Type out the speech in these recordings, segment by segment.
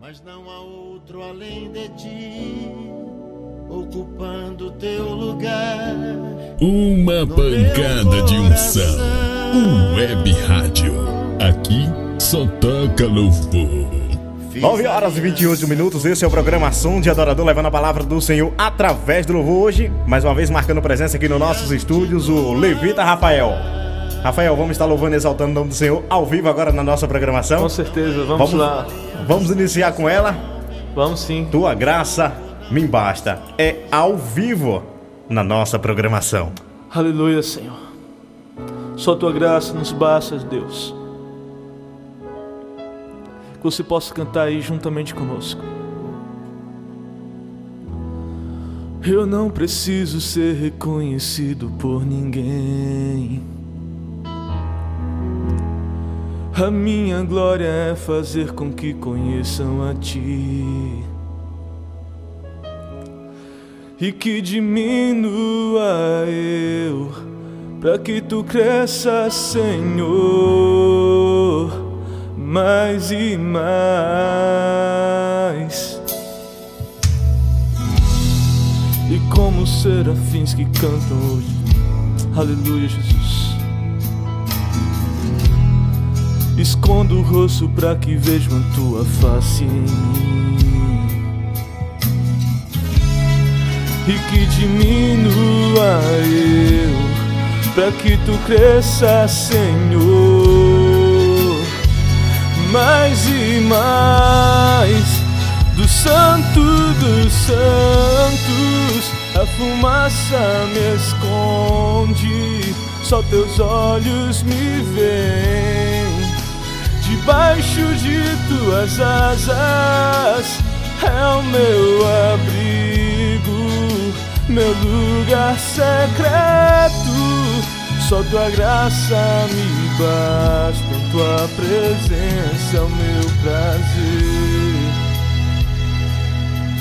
mas não há outro além de ti, ocupando teu lugar. Uma pancada de unção. Web Rádio. Aqui só toca louvor. 9h28, esse é o programa Som de Adorador, levando a palavra do Senhor através do louvor. Hoje, mais uma vez, marcando presença aqui nos nossos estúdios, o Levita Rafael. Rafael, vamos estar louvando e exaltando o nome do Senhor ao vivo agora na nossa programação? Com certeza, vamos lá. Vamos iniciar com ela? Vamos sim. Tua graça me basta. É ao vivo na nossa programação. Aleluia, Senhor. Só tua graça nos basta, Deus. Que você possa cantar aí juntamente conosco. Eu não preciso ser reconhecido por ninguém. A minha glória é fazer com que conheçam a Ti e que diminua eu, para que Tu cresça, Senhor, mais e mais. E como os serafins que cantam hoje, aleluia, Jesus. Escondo o rosto para que vejam a Tua face em mim e que diminua eu, para que Tu cresça, Senhor, mais e mais. Do Santo dos Santos a fumaça me esconde, só Teus olhos me veem. Debaixo de Tuas asas é o meu abrigo, meu lugar secreto. Só Tua graça me basta, em Tua presença é o meu prazer.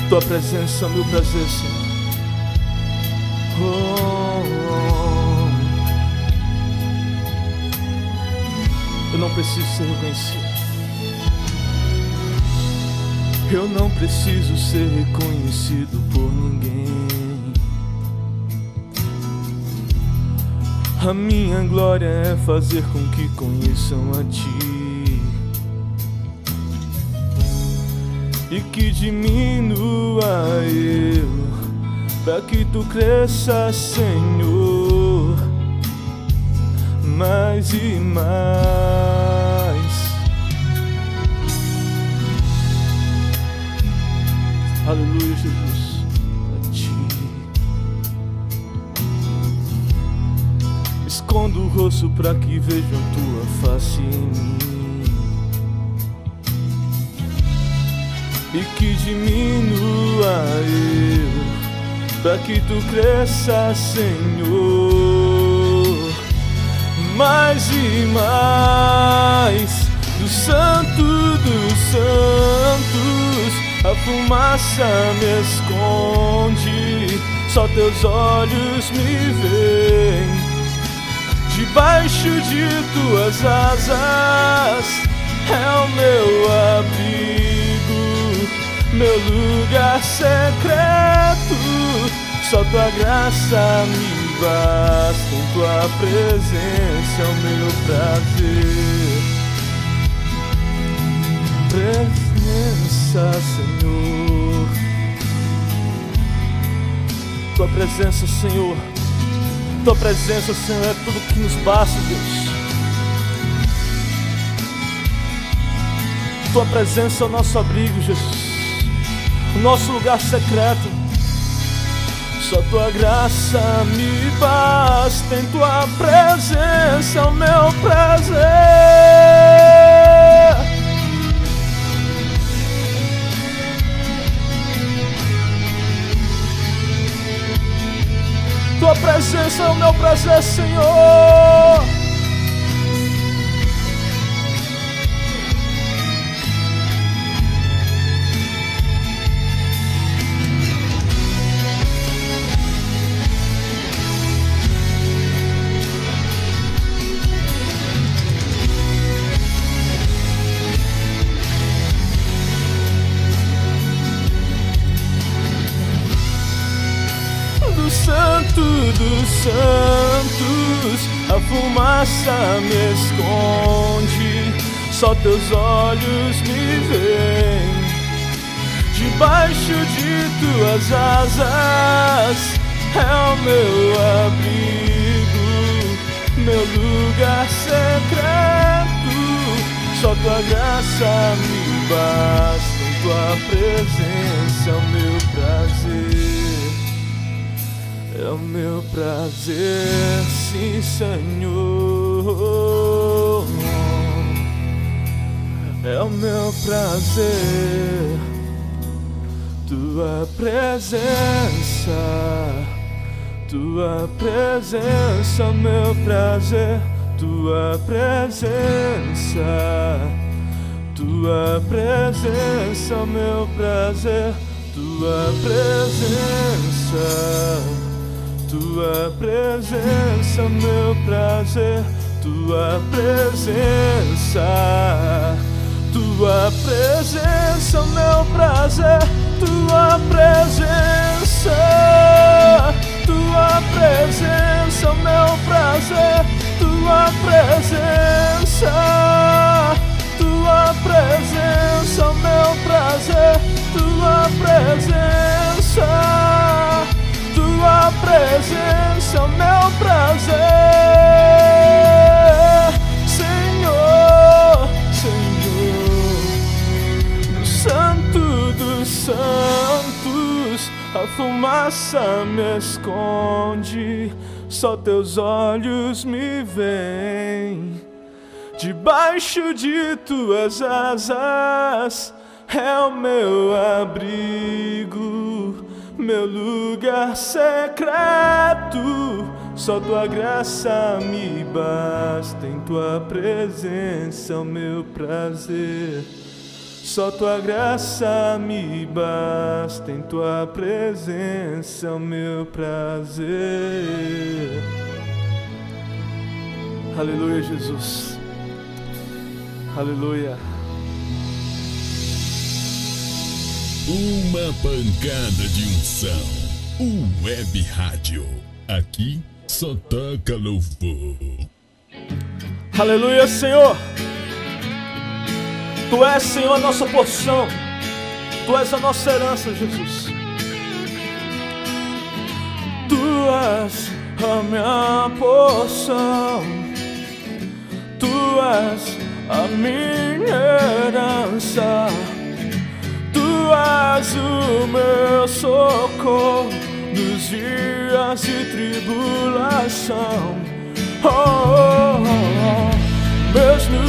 Tua presença é o meu prazer, Senhor. Eu não preciso ser reconhecido. Eu não preciso ser reconhecido por ninguém. A minha glória é fazer com que conheçam a Ti e que diminua eu, para que Tu cresça, Senhor, mais e mais. Aleluia, Jesus, a Ti. Escondo o rosto para que vejam Tua face em mim e que diminua eu, para que Tu cresça, Senhor, mais e mais. Do Santo dos Santos a fumaça me esconde, só Teus olhos me veem. Debaixo de Tuas asas é o meu abrigo, meu lugar secreto. Só Tua graça me basta, em Tua presença é o meu prazer. Presença, Senhor. Tua presença, Senhor. Tua presença, Senhor, é tudo que nos basta, Deus. Tua presença é o nosso abrigo, Jesus, o nosso lugar secreto. Só Tua graça me basta, em Tua presença é o meu prazer. Tua presença é o meu prazer, Senhor. dos santos, a fumaça me esconde, só teus olhos me veem. Debaixo de tuas asas é o meu abrigo, meu lugar secreto. Só tua graça me basta, em tua presença é o meu prazer. É o meu prazer, sim, Senhor. É o meu prazer, tua presença, tua presença, meu prazer, tua presença, tua presença, meu prazer, tua presença, tua presença, meu prazer, tua presença, tua presença, meu prazer, tua presença, tua presença, meu prazer, tua presença, tua presença, meu prazer, tua presença, tua presença, meu prazer, Senhor, Senhor, Santo dos santos, a fumaça me esconde, só teus olhos me veem. Debaixo de tuas asas é o meu abrigo, meu lugar secreto. Só tua graça me basta, em tua presença é o meu prazer. Só tua graça me basta, em tua presença é o meu prazer. Aleluia, Jesus. Aleluia. Uma pancada de unção. Web Rádio. Aqui só toca louvor. Aleluia, Senhor. Tu és, Senhor, a nossa porção. Tu és a nossa herança, Jesus. Tu és a minha porção. Tu és a minha herança. Tu és o meu socorro nos dias de tribulação. Oh, oh, oh. Mesmo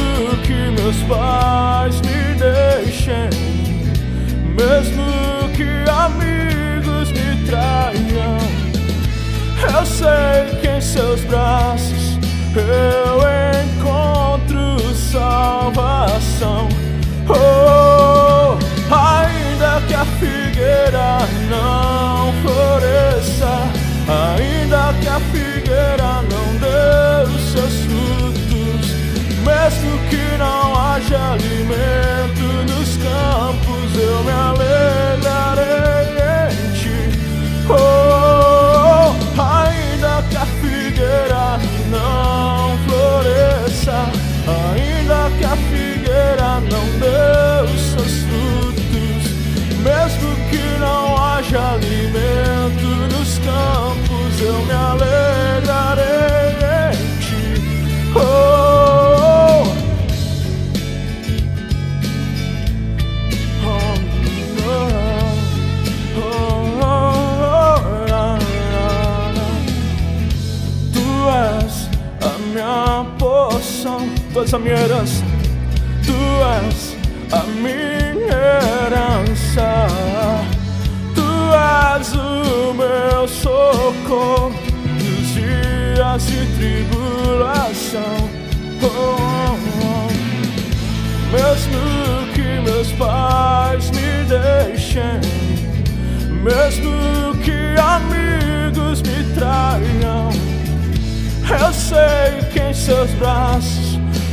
que meus pais me deixem, mesmo que amigos me traiam, eu sei que em seus braços eu encontro salvação. Oh, ainda que a figueira não floresça, ainda que a figueira não dê os seus frutos, mesmo que não haja alimento nos campos, eu me alegrarei em ti. Oh, ainda que a figueira não floresça, ainda que a figueira não dê os seus frutos, mesmo que não haja alimento nos campos, eu me alegrarei em ti. Oh, tu és a minha herança, tu és a minha herança, tu és o meu socorro nos dias de tribulação. Oh, oh, oh. Mesmo que meus pais me deixem, mesmo que amigos me traiam, eu sei que em seus braços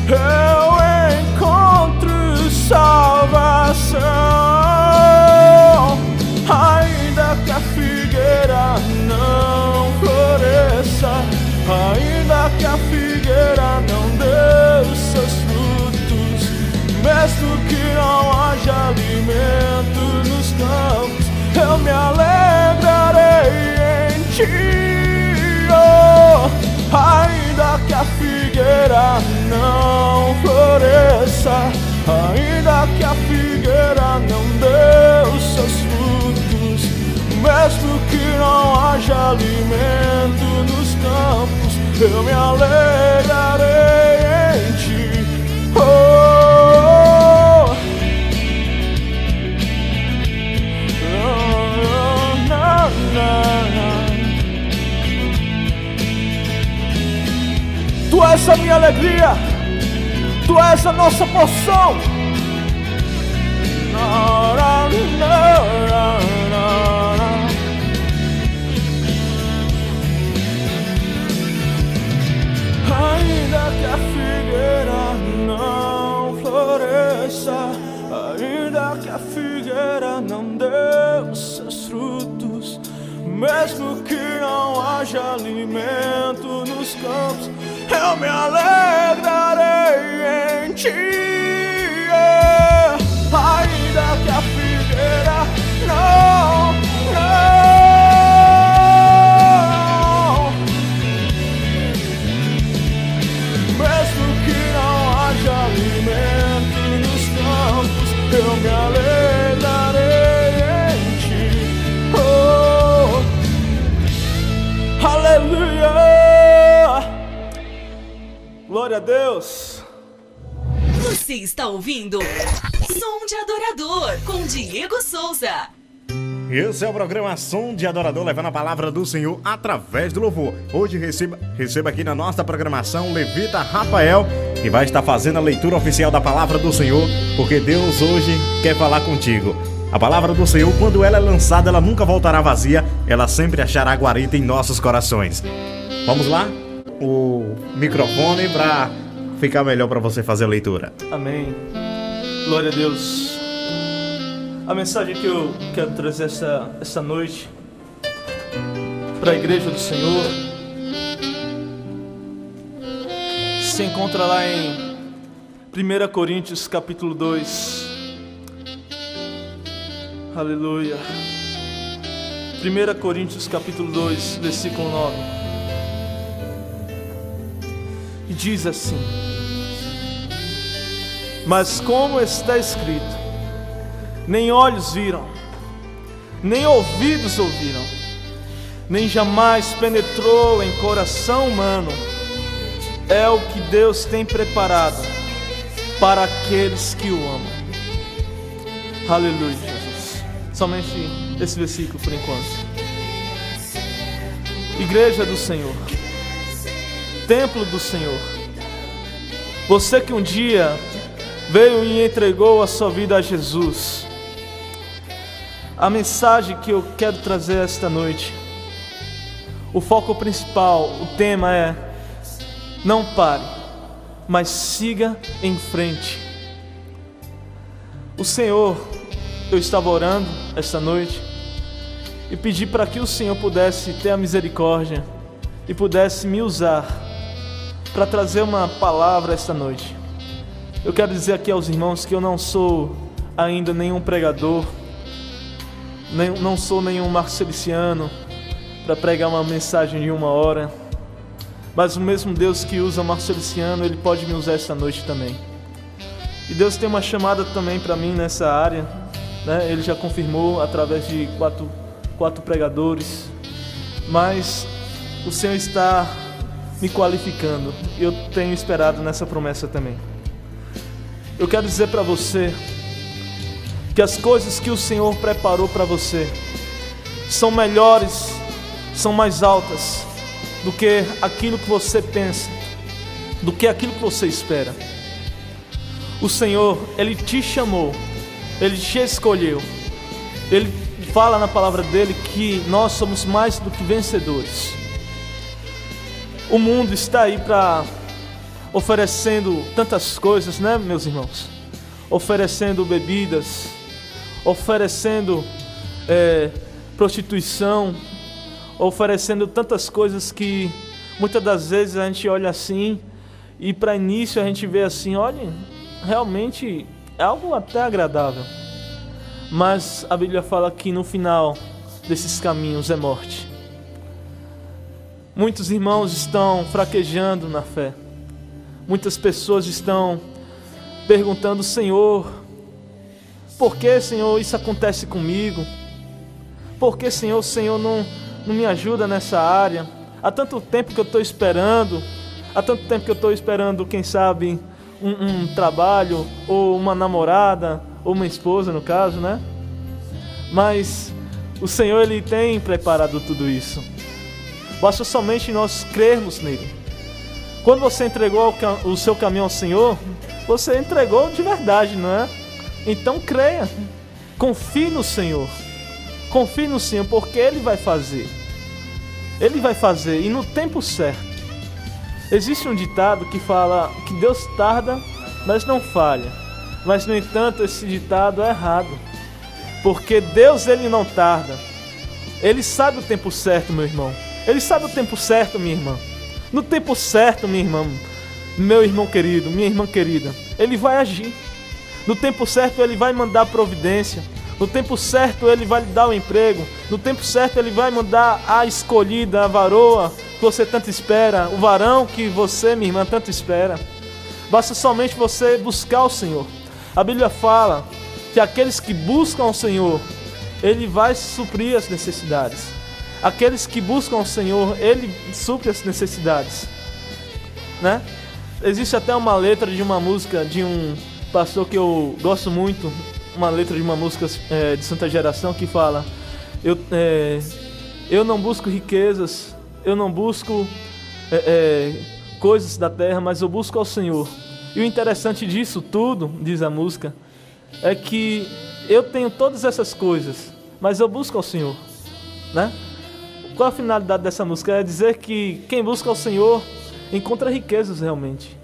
eu encontro salvação. Ainda que a figueira não floresça, não floresça, ainda que a figueira não dê os seus frutos, mesmo que não haja alimento nos campos, eu me alegrarei em ti. Oh, Tu és a minha alegria, Tu és a nossa porção. Ainda que a figueira não floresça, ainda que a figueira não dê os seus frutos, mesmo que não haja alimento nos campos, eu me alegrarei em ti. Ainda que a figueira não, mesmo que não haja alimento nos campos, eu me alegrarei em ti. Oh, aleluia. Glória a Deus. Você está ouvindo Som de Adorador com Diego Souza. Esse é o programa Som de Adorador, levando a palavra do Senhor através do louvor. Hoje receba aqui na nossa programação o levita Rafael, que vai estar fazendo a leitura oficial da palavra do Senhor, porque Deus hoje quer falar contigo. A palavra do Senhor, quando ela é lançada, ela nunca voltará vazia, ela sempre achará guarita em nossos corações. Vamos lá? O microfone para ficar melhor para você fazer a leitura. Amém. Glória a Deus. A mensagem que eu quero trazer essa noite para a igreja do Senhor se encontra lá em 1 Coríntios capítulo 2. Aleluia. 1 Coríntios capítulo 2, versículo 9. E diz assim: mas como está escrito, nem olhos viram, nem ouvidos ouviram, nem jamais penetrou em coração humano, é o que Deus tem preparado para aqueles que o amam. Aleluia, Jesus. Somente esse versículo por enquanto. Igreja do Senhor, templo do Senhor, você que um dia veio e entregou a sua vida a Jesus, a mensagem que eu quero trazer esta noite, o foco principal, o tema é: não pare, mas siga em frente. O Senhor, eu estava orando esta noite e pedi para que o Senhor pudesse ter a misericórdia e pudesse me usar para trazer uma palavra esta noite. Eu quero dizer aqui aos irmãos que eu não sou ainda nenhum pregador, não sou nenhum marceliciano para pregar uma mensagem de 1 hora, mas o mesmo Deus que usa marceliciano, Ele pode me usar esta noite também. E Deus tem uma chamada também para mim nessa área, né? Ele já confirmou através de quatro pregadores, mas o Senhor está me qualificando e eu tenho esperado nessa promessa também. Eu quero dizer para você que as coisas que o Senhor preparou para você são melhores, são mais altas do que aquilo que você pensa, do que aquilo que você espera. O Senhor, Ele te chamou, Ele te escolheu. Ele fala na palavra dEle que nós somos mais do que vencedores. O mundo está aí oferecendo tantas coisas, né, meus irmãos? Oferecendo bebidas, oferecendo prostituição, oferecendo tantas coisas que muitas das vezes a gente olha assim e para início a gente vê assim, olha, realmente é algo até agradável, mas a Bíblia fala que no final desses caminhos é morte. Muitos irmãos estão fraquejando na fé, Muitas pessoas estão perguntando: Senhor, por que, Senhor, isso acontece comigo? Por que, Senhor, o Senhor não me ajuda nessa área? Há tanto tempo que eu estou esperando, quem sabe, um trabalho, ou uma namorada, ou uma esposa, no caso, né? Mas o Senhor, Ele tem preparado tudo isso. Basta somente nós crermos nele. Quando você entregou o seu caminho ao Senhor, você entregou de verdade, não é? Então creia, confie no Senhor, porque Ele vai fazer. Ele vai fazer, e no tempo certo. Existe um ditado que fala que Deus tarda, mas não falha. Mas, no entanto, esse ditado é errado. Porque Deus, Ele não tarda. Ele sabe o tempo certo, meu irmão. Ele sabe o tempo certo, minha irmã. No tempo certo, minha irmã, meu irmão querido, minha irmã querida, Ele vai agir. No tempo certo, Ele vai mandar providência. No tempo certo, Ele vai lhe dar o emprego. No tempo certo, Ele vai mandar a escolhida, a varoa que você tanto espera, o varão que você, minha irmã, tanto espera. Basta somente você buscar o Senhor. A Bíblia fala que aqueles que buscam o Senhor, Ele vai suprir as necessidades. Aqueles que buscam o Senhor, Ele supre as necessidades, né? Existe até uma letra de uma música de um pastor que eu gosto muito, uma letra de uma música de Santa Geração, que fala: eu não busco riquezas, eu não busco coisas da terra, mas eu busco ao Senhor. E o interessante disso tudo, diz a música, é que eu tenho todas essas coisas, mas eu busco ao Senhor, né? Qual a finalidade dessa música? É dizer que quem busca ao Senhor encontra riquezas realmente.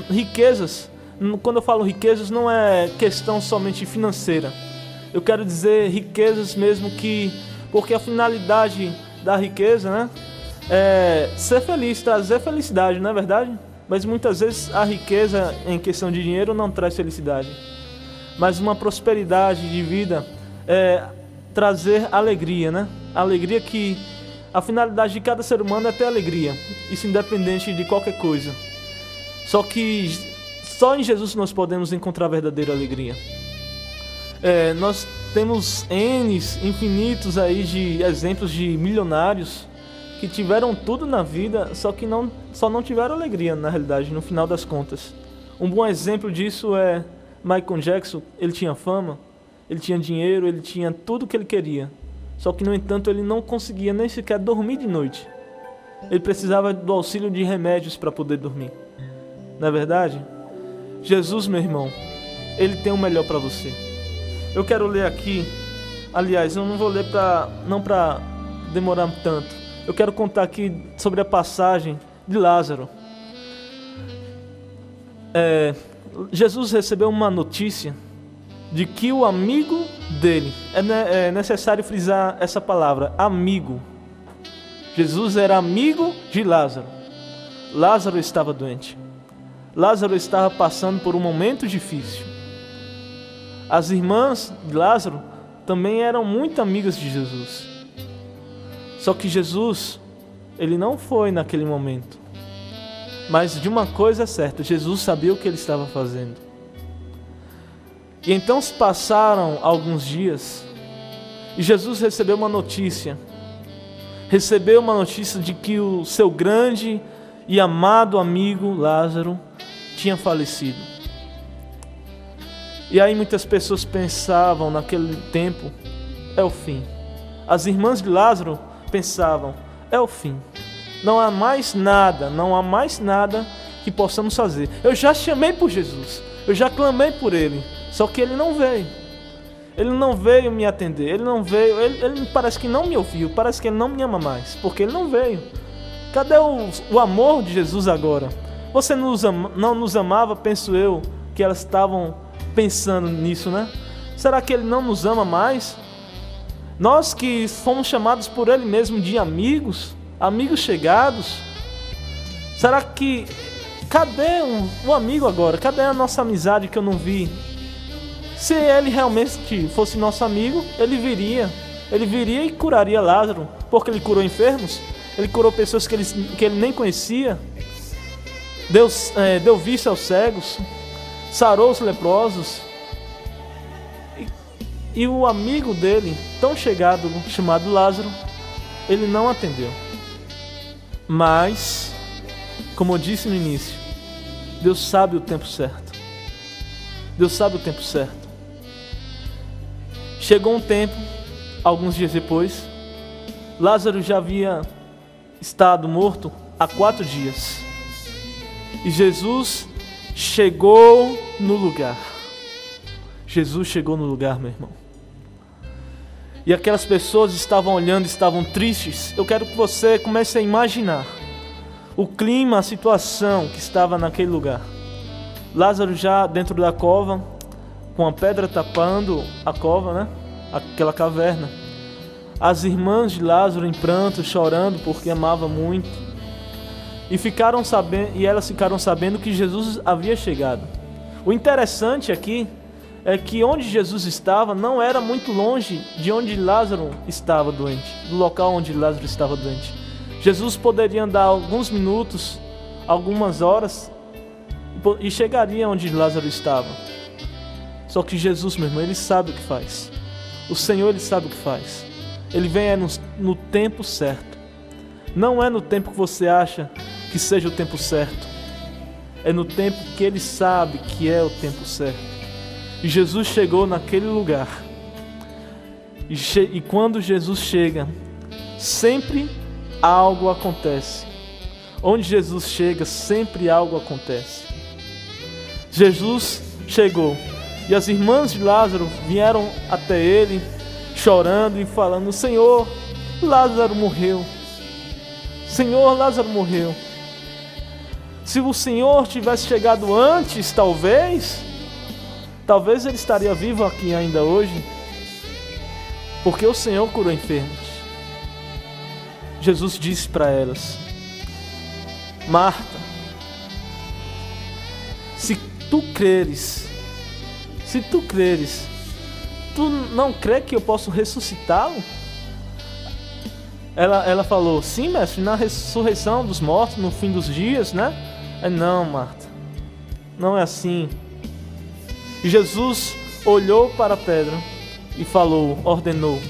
Riquezas, quando eu falo riquezas, não é questão somente financeira. Eu quero dizer riquezas mesmo porque a finalidade da riqueza, né, é ser feliz, trazer felicidade, não é verdade? Mas muitas vezes a riqueza em questão de dinheiro não traz felicidade. Mas uma prosperidade de vida é trazer alegria, né? Alegria, que a finalidade de cada ser humano é ter alegria. Isso independente de qualquer coisa. Só que só em Jesus nós podemos encontrar a verdadeira alegria. Nós temos infinitos aí de exemplos de milionários que tiveram tudo na vida, só não tiveram alegria, na realidade, no final das contas. Um bom exemplo disso é Michael Jackson. Ele tinha fama, ele tinha dinheiro, ele tinha tudo o que ele queria. Só que, no entanto, ele não conseguia nem sequer dormir de noite. Ele precisava do auxílio de remédios para poder dormir. Não é verdade? Jesus, meu irmão, Ele tem o melhor para você. Eu quero ler aqui, aliás, eu não vou ler não para demorar tanto. Eu quero contar aqui sobre a passagem de Lázaro. Jesus recebeu uma notícia de que o amigo dele, é necessário frisar essa palavra, amigo. Jesus era amigo de Lázaro. Lázaro estava doente. Lázaro estava passando por um momento difícil. As irmãs de Lázaro também eram muito amigas de Jesus. Só que Jesus, Ele não foi naquele momento. Mas de uma coisa é certa, Jesus sabia o que Ele estava fazendo. E então se passaram alguns dias e Jesus recebeu uma notícia. Recebeu uma notícia de que o seu grande e amado amigo Lázaro tinha falecido. E aí muitas pessoas pensavam naquele tempo: é o fim. As irmãs de Lázaro pensavam: é o fim. Não há mais nada que possamos fazer. Eu já chamei por Jesus, eu já clamei por Ele, só que Ele não veio. Ele não veio me atender, Ele não veio, ele parece que não me ouviu, parece que Ele não me ama mais, porque Ele não veio. Cadê o amor de Jesus agora? Você não nos amava, penso eu, que elas estavam pensando nisso, né? Será que Ele não nos ama mais? Nós que fomos chamados por Ele mesmo de amigos chegados, será que... Cadê o amigo agora? Cadê a nossa amizade que eu não vi? Se Ele realmente fosse nosso amigo, Ele viria e curaria Lázaro, porque Ele curou enfermos, Ele curou pessoas que ele nem conhecia. deu vista aos cegos, sarou os leprosos. E o amigo dele, tão chegado, chamado Lázaro, ele não atendeu. Mas, como eu disse no início, Deus sabe o tempo certo. Deus sabe o tempo certo. Chegou um tempo, alguns dias depois, Lázaro já havia estado morto há 4 dias. E Jesus chegou no lugar. Jesus chegou no lugar, meu irmão. E aquelas pessoas estavam olhando, estavam tristes. Eu quero que você comece a imaginar o clima, a situação que estava naquele lugar. Lázaro já dentro da cova, com a pedra tapando a cova, né? Aquela caverna. As irmãs de Lázaro em pranto, chorando porque amava muito. E elas ficaram sabendo que Jesus havia chegado. O interessante aqui é que onde Jesus estava não era muito longe de onde Lázaro estava doente, do local onde Lázaro estava doente. Jesus poderia andar alguns minutos, algumas horas, e chegaria onde Lázaro estava. Só que Jesus, meu irmão, Ele sabe o que faz. O Senhor, Ele sabe o que faz. Ele vem no tempo certo. Não é no tempo que você acha que seja o tempo certo. É no tempo que Ele sabe que é o tempo certo. E Jesus chegou naquele lugar. E quando Jesus chega, sempre algo acontece. Onde Jesus chega, sempre algo acontece. Jesus chegou. E as irmãs de Lázaro vieram até ele, chorando e falando: Senhor, Lázaro morreu. Senhor, Lázaro morreu. Se o Senhor tivesse chegado antes, talvez ele estaria vivo aqui ainda hoje, porque o Senhor curou enfermos. Jesus disse para elas: Marta, se tu creres, tu não crê que eu posso ressuscitá-lo? Ela falou: sim, mestre, na ressurreição dos mortos, no fim dos dias, né? Não, Marta, não é assim. E Jesus olhou para a pedra e falou, ordenou: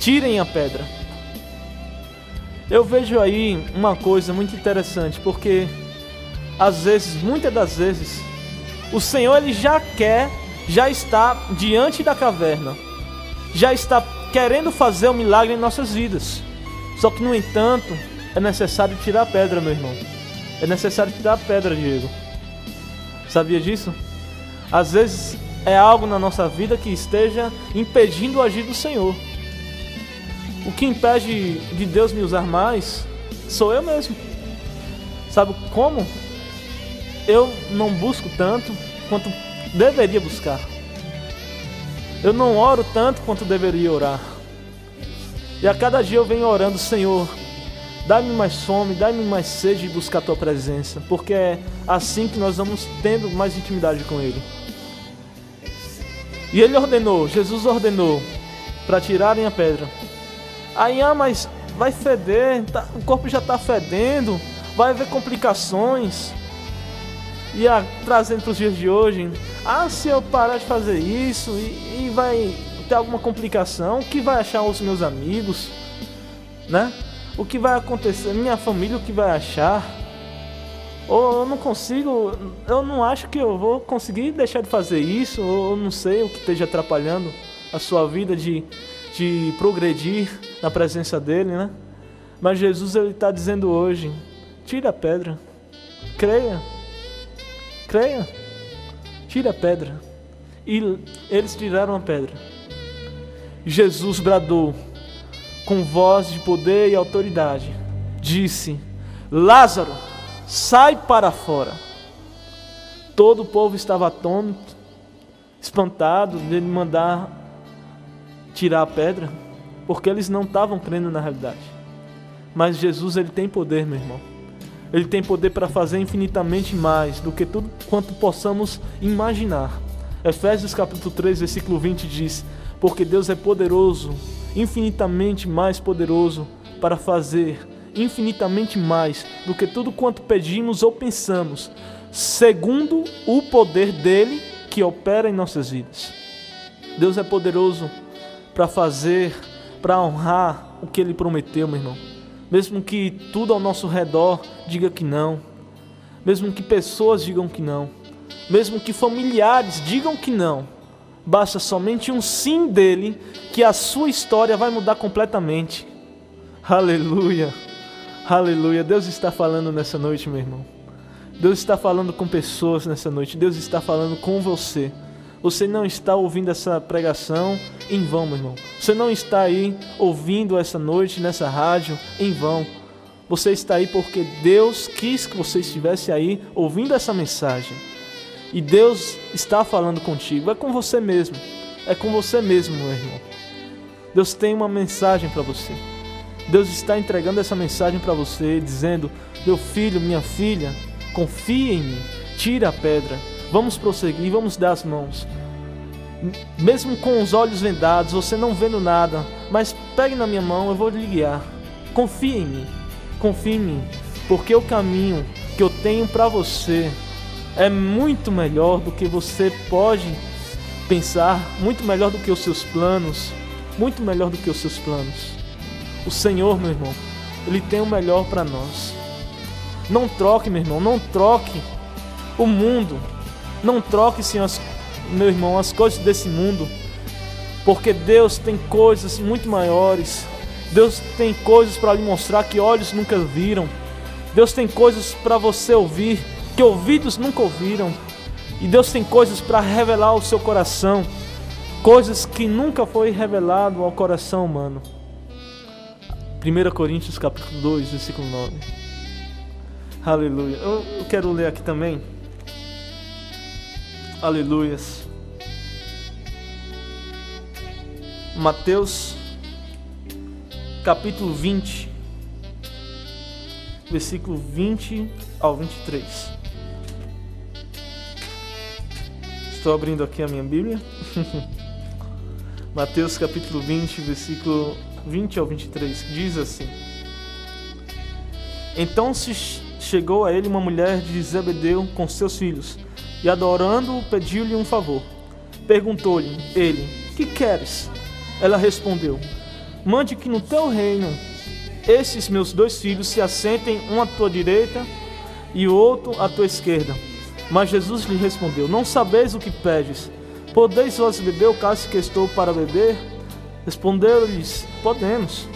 tirem a pedra. Eu vejo aí uma coisa muito interessante, porque às vezes, muitas das vezes, o Senhor Ele já está diante da caverna, já está querendo fazer um milagre em nossas vidas. Só que, no entanto, é necessário tirar a pedra, meu irmão. É necessário tirar a pedra, Diego. Sabia disso? Às vezes é algo na nossa vida que esteja impedindo o agir do Senhor. O que impede de Deus me usar mais sou eu mesmo. Sabe como? Eu não busco tanto quanto deveria buscar. Eu não oro tanto quanto deveria orar. E a cada dia eu venho orando: Senhor, dá-me mais fome, dá-me mais sede de buscar a Tua presença, porque é assim que nós vamos tendo mais intimidade com Ele. E Ele ordenou, Jesus ordenou, para tirarem a pedra. Aí, mas vai feder, o corpo já está fedendo, vai haver complicações. E trazendo para os dias de hoje: se eu parar de fazer isso e vai ter alguma complicação, o que vai achar os meus amigos, né? O que vai acontecer, minha família, o que vai achar? Ou eu não consigo, eu não acho que eu vou conseguir deixar de fazer isso, ou eu não sei o que esteja atrapalhando a sua vida de progredir na presença dele, né? Mas Jesus, Ele está dizendo hoje: tira a pedra, creia, tira a pedra. E eles tiraram a pedra. Jesus bradou com voz de poder e autoridade, disse: Lázaro, sai para fora. Todo o povo estava atônito, espantado dele mandar tirar a pedra, porque eles não estavam crendo na realidade. Mas Jesus, Ele tem poder, meu irmão. Ele tem poder para fazer infinitamente mais do que tudo quanto possamos imaginar. Efésios capítulo 3, versículo 20 diz: porque Deus é poderoso, infinitamente mais poderoso, para fazer infinitamente mais do que tudo quanto pedimos ou pensamos, segundo o poder dele que opera em nossas vidas. Deus é poderoso para fazer, para honrar o que ele prometeu, meu irmão. Mesmo que tudo ao nosso redor diga que não, mesmo que pessoas digam que não, mesmo que familiares digam que não, basta somente um sim dele que a sua história vai mudar completamente. Aleluia, aleluia. Deus está falando nessa noite, meu irmão. Deus está falando com pessoas nessa noite. Deus está falando com você. Você não está ouvindo essa pregação em vão, meu irmão. Você não está aí ouvindo essa noite nessa rádio em vão. Você está aí porque Deus quis que você estivesse aí ouvindo essa mensagem. E Deus está falando contigo. É com você mesmo. É com você mesmo, meu irmão. Deus tem uma mensagem para você. Deus está entregando essa mensagem para você, dizendo: meu filho, minha filha, confia em mim. Tira a pedra. Vamos prosseguir, vamos dar as mãos. Mesmo com os olhos vendados, você não vendo nada, mas pegue na minha mão, eu vou lhe guiar. Confie em mim. Confie em mim. Porque o caminho que eu tenho para você é muito melhor do que você pode pensar, muito melhor do que os seus planos, muito melhor do que os seus planos. O Senhor, meu irmão, Ele tem o melhor para nós. Não troque, meu irmão, não troque o mundo, não troque, Senhor, meu irmão, as coisas desse mundo, porque Deus tem coisas muito maiores. Deus tem coisas para lhe mostrar que olhos nunca viram. Deus tem coisas para você ouvir que ouvidos nunca ouviram. E Deus tem coisas para revelar ao seu coração, coisas que nunca foi revelado ao coração humano. 1 Coríntios capítulo 2, versículo 9. Aleluia. Eu quero ler aqui também. Aleluias. Mateus capítulo 20, versículo 20 ao 23. Estou abrindo aqui a minha Bíblia. Mateus capítulo 20, versículo 20 ao 23, diz assim: Então se chegou a ele uma mulher de Zebedeu com seus filhos, e adorando-o pediu-lhe um favor. Perguntou-lhe ele: Que queres? Ela respondeu: Mande que no teu reino esses meus 2 filhos se assentem, um à tua direita e o outro à tua esquerda. Mas Jesus lhe respondeu: Não sabeis o que pedes. Podeis vós beber o cálice que estou para beber? Respondeu-lhes: Podemos.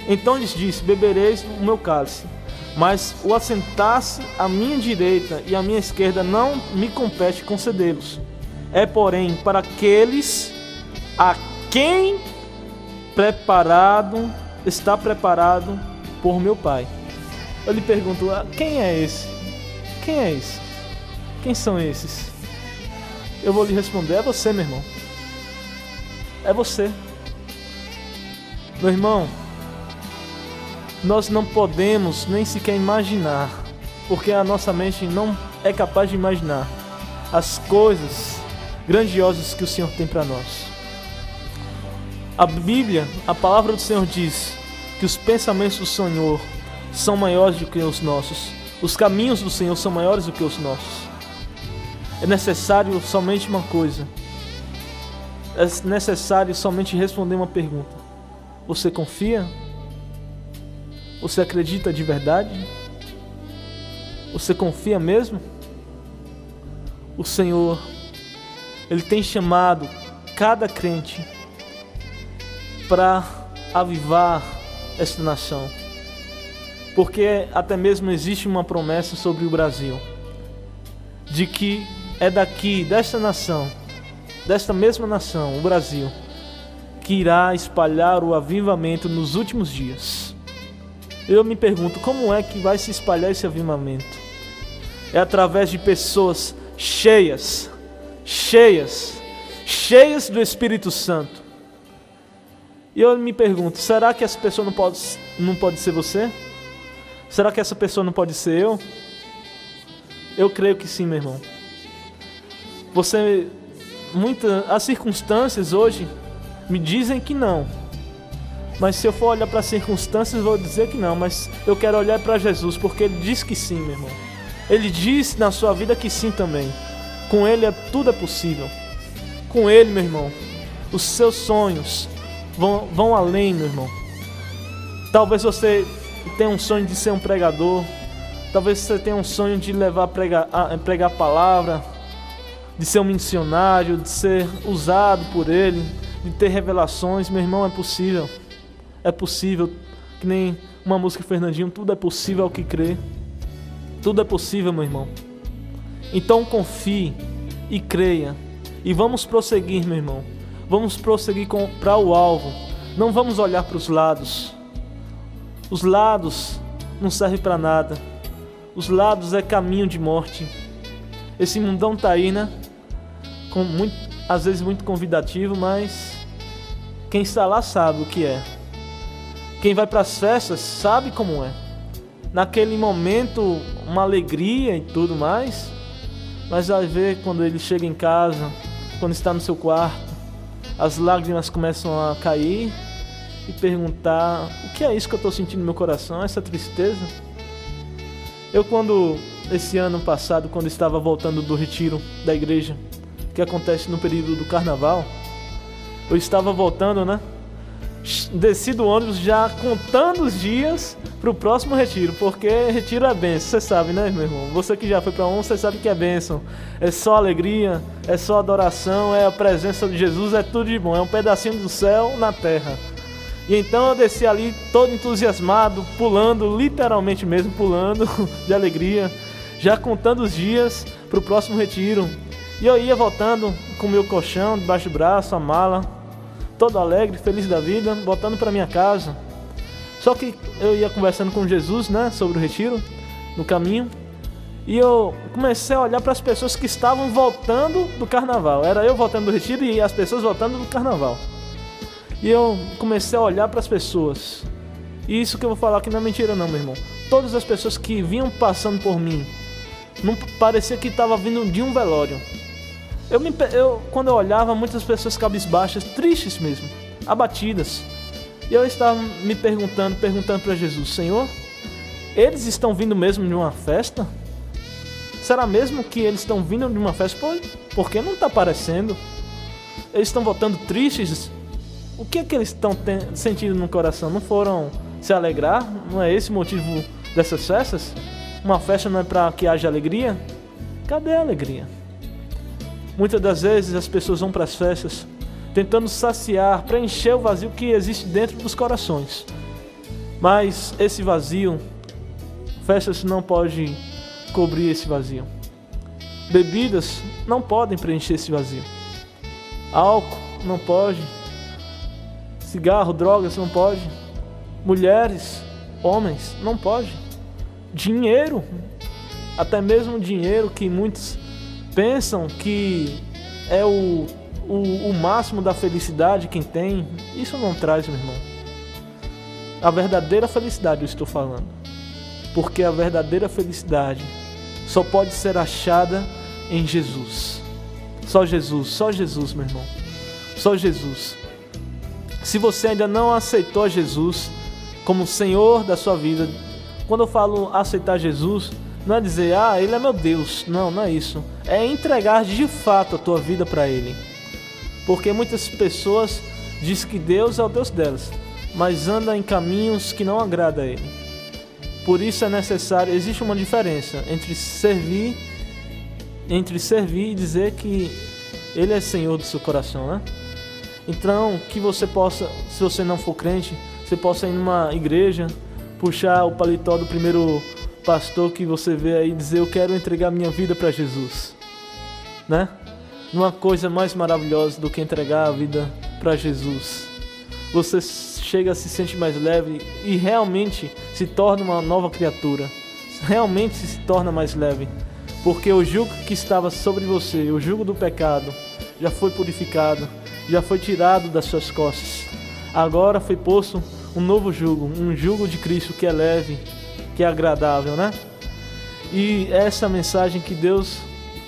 Então lhes disse: Bebereis o meu cálice, mas o assentar-se à minha direita e à minha esquerda não me compete concedê-los. É, porém, para aqueles a quem está preparado por meu Pai. Eu lhe pergunto: quem é esse? Quem é esse? Quem são esses? Eu vou lhe responder: é você, meu irmão. É você. Meu irmão, nós não podemos nem sequer imaginar, porque a nossa mente não é capaz de imaginar as coisas grandiosas que o Senhor tem para nós. A Bíblia, a palavra do Senhor diz que os pensamentos do Senhor são maiores do que os nossos. Os caminhos do Senhor são maiores do que os nossos. É necessário somente uma coisa. É necessário somente responder uma pergunta: você confia? Você acredita de verdade? Você confia mesmo? O Senhor, Ele tem chamado cada crente para avivar esta nação, porque até mesmo existe uma promessa sobre o Brasil, de que é daqui, desta nação, desta mesma nação, o Brasil, que irá espalhar o avivamento nos últimos dias. Eu me pergunto: como é que vai se espalhar esse avivamento? É através de pessoas cheias do Espírito Santo. E eu me pergunto: será que essa pessoa não pode ser você? Será que essa pessoa não pode ser eu? Eu creio que sim, meu irmão. As circunstâncias hoje me dizem que não. Mas se eu for olhar para as circunstâncias, vou dizer que não. Mas eu quero olhar para Jesus, porque Ele diz que sim, meu irmão. Ele diz na sua vida que sim também. Com Ele tudo é possível. Com Ele, meu irmão, os seus sonhos vão além, meu irmão. Talvez você tenha um sonho de ser um pregador. Talvez você tenha um sonho de pregar a palavra, de ser um missionário, de ser usado por Ele, de ter revelações. Meu irmão, é possível. É possível. Que nem uma música de Fernandinho, tudo é possível ao que crê. Tudo é possível, meu irmão. Então confie e creia. E vamos prosseguir, meu irmão. Vamos prosseguir para o alvo. Não vamos olhar para os lados. Os lados não servem para nada. Os lados é caminho de morte. Esse mundão tá aí, né? Às vezes muito convidativo, mas quem está lá sabe o que é. Quem vai para as festas sabe como é. Naquele momento, uma alegria e tudo mais, mas vai ver quando ele chega em casa, quando está no seu quarto, as lágrimas começam a cair e perguntar: o que é isso que eu estou sentindo no meu coração? Essa tristeza? Esse ano passado, quando estava voltando do retiro da igreja, que acontece no período do carnaval, eu estava voltando, né? Desci do ônibus já contando os dias para o próximo retiro, porque retiro é bênção, você sabe, né, meu irmão? Você que já foi para um, você sabe que é bênção. É só alegria, é só adoração, é a presença de Jesus, é tudo de bom, é um pedacinho do céu na terra. E então eu desci ali todo entusiasmado, pulando, literalmente mesmo pulando de alegria, já contando os dias para o próximo retiro. E eu ia voltando com o meu colchão debaixo do braço, a mala, todo alegre, feliz da vida, voltando para minha casa. Só que eu ia conversando com Jesus, né, sobre o retiro, no caminho, e eu comecei a olhar para as pessoas que estavam voltando do carnaval. Era eu voltando do retiro e as pessoas voltando do carnaval. E eu comecei a olhar para as pessoas. E isso que eu vou falar aqui não é mentira não, meu irmão. Todas as pessoas que vinham passando por mim, não parecia que estava vindo de um velório. Quando eu olhava, muitas pessoas cabisbaixas, tristes mesmo, abatidas. E eu estava me perguntando para Jesus: Senhor, eles estão vindo mesmo de uma festa? Será mesmo que eles estão vindo de uma festa? Porque não está parecendo. Eles estão voltando tristes. O que é que eles estão sentindo no coração? Não foram se alegrar? Não é esse o motivo dessas festas? Uma festa não é para que haja alegria? Cadê a alegria? Muitas das vezes as pessoas vão para as festas tentando saciar, preencher o vazio que existe dentro dos corações. Mas esse vazio, festas não podem cobrir esse vazio. Bebidas não podem preencher esse vazio. Álcool não pode. Cigarro, drogas não pode. Mulheres, homens, não pode. Dinheiro, até mesmo dinheiro que muitos pensam que é o máximo da felicidade quem tem, isso não traz, meu irmão. A verdadeira felicidade eu estou falando. Porque a verdadeira felicidade só pode ser achada em Jesus. Só Jesus, meu irmão. Só Jesus. Se você ainda não aceitou Jesus como Senhor da sua vida, quando eu falo aceitar Jesus, não é dizer, Ele é meu Deus. Não é isso. É entregar de fato a tua vida para Ele. Porque muitas pessoas dizem que Deus é o Deus delas, mas andam em caminhos que não agradam a Ele. Por isso é necessário, existe uma diferença entre servir e dizer que Ele é Senhor do seu coração, né? Então, que você possa, se você não for crente, você possa ir numa igreja, puxar o paletó do primeiro pastor que você vê aí e dizer: eu quero entregar minha vida para Jesus, né? Uma coisa mais maravilhosa do que entregar a vida para Jesus. Você chega a se sentir mais leve e realmente se torna uma nova criatura. Realmente se torna mais leve. Porque o jugo que estava sobre você, o jugo do pecado, já foi purificado, já foi tirado das suas costas. Agora foi posto um novo jugo, um jugo de Cristo que é leve, que é agradável, né? E essa mensagem que Deus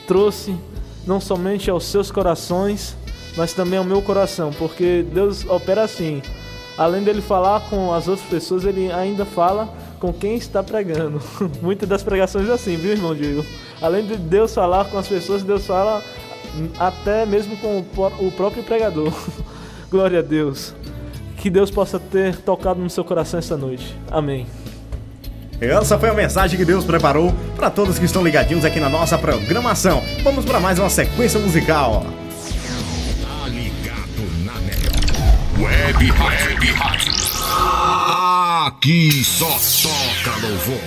trouxe não somente aos seus corações, mas também ao meu coração, porque Deus opera assim. além dele falar com as outras pessoas, ele ainda fala com quem está pregando. Muitas das pregações é assim, viu, irmão Diego? Além de Deus falar com as pessoas, Deus fala até mesmo com o próprio pregador. Glória a Deus. Que Deus possa ter tocado no seu coração essa noite. Amém. Essa foi a mensagem que Deus preparou para todos que estão ligadinhos aqui na nossa programação. Vamos para mais uma sequência musical. Tá ligado na melhor Web Rádio. Aqui só toca louvor.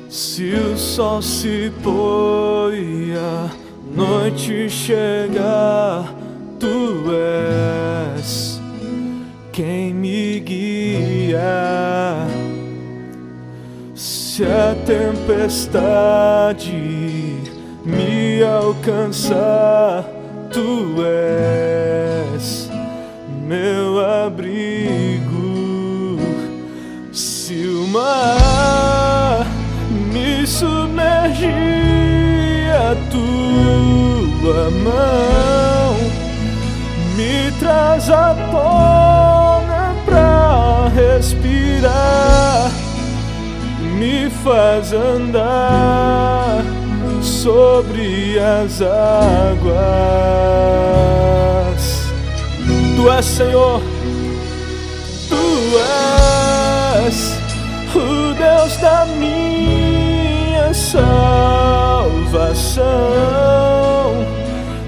Se o sol se pôr e a noite chegar, tu és quem me guia. Se a tempestade me alcançar, tu és meu abrigo. Se o mar me submergir, a tua mão me traz à tona pra respirar, me faz andar sobre as águas. Tu és Senhor, tu és o Deus da minha salvação.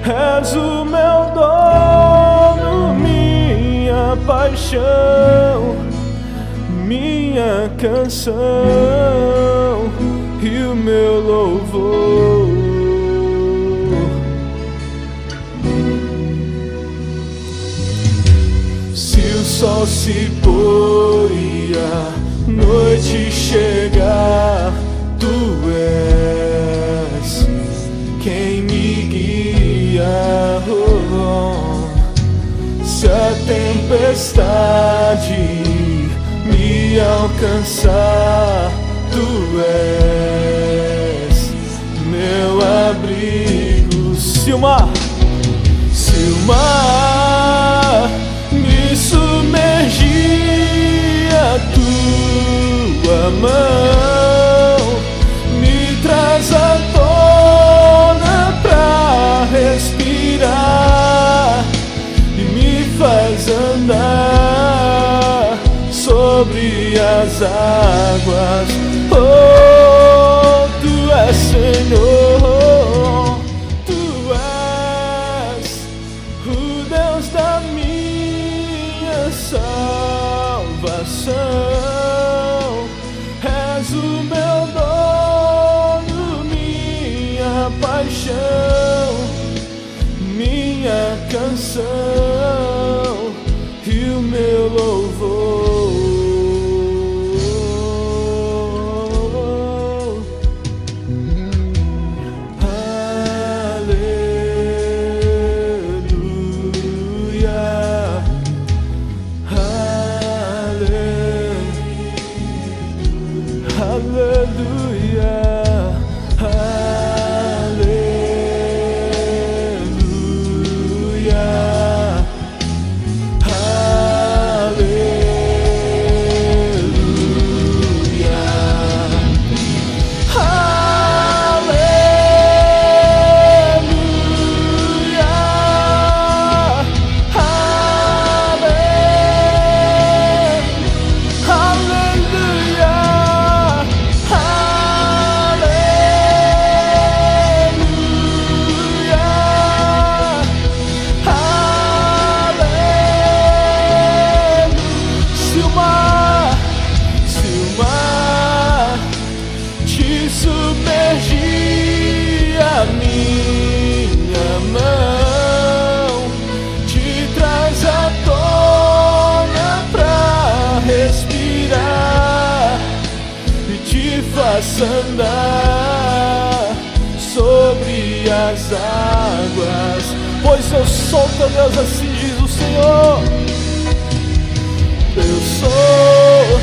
És o meu dono, minha paixão, minha canção e o meu louvor. Se o sol se pôr e a noite chegar, tu és quem me guia. Se a tempestade me alcançar, tu és meu abrigo. Se o mar me submergir, a tua mão me traz à tona pra respirar e me faz andar sobre as águas. Oh, tu és Senhor, tu és o Deus da minha salvação. És o meu dono, minha paixão, minha canção e o meu louvor. Andar sobre as águas, pois eu sou teu Deus, assim diz o Senhor. Eu sou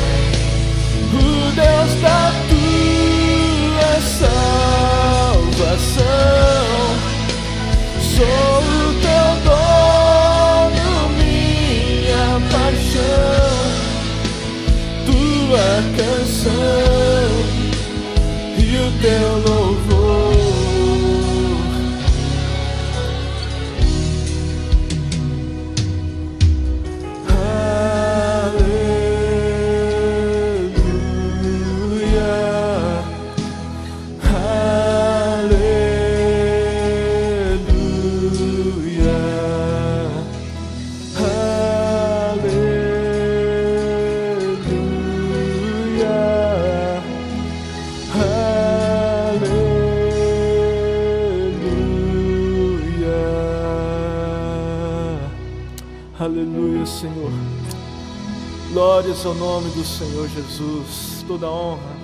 o Deus da tua salvação. teu louvor. Aleluia, Senhor. Glórias ao nome do Senhor Jesus. Toda honra,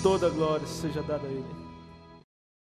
toda glória seja dada a Ele.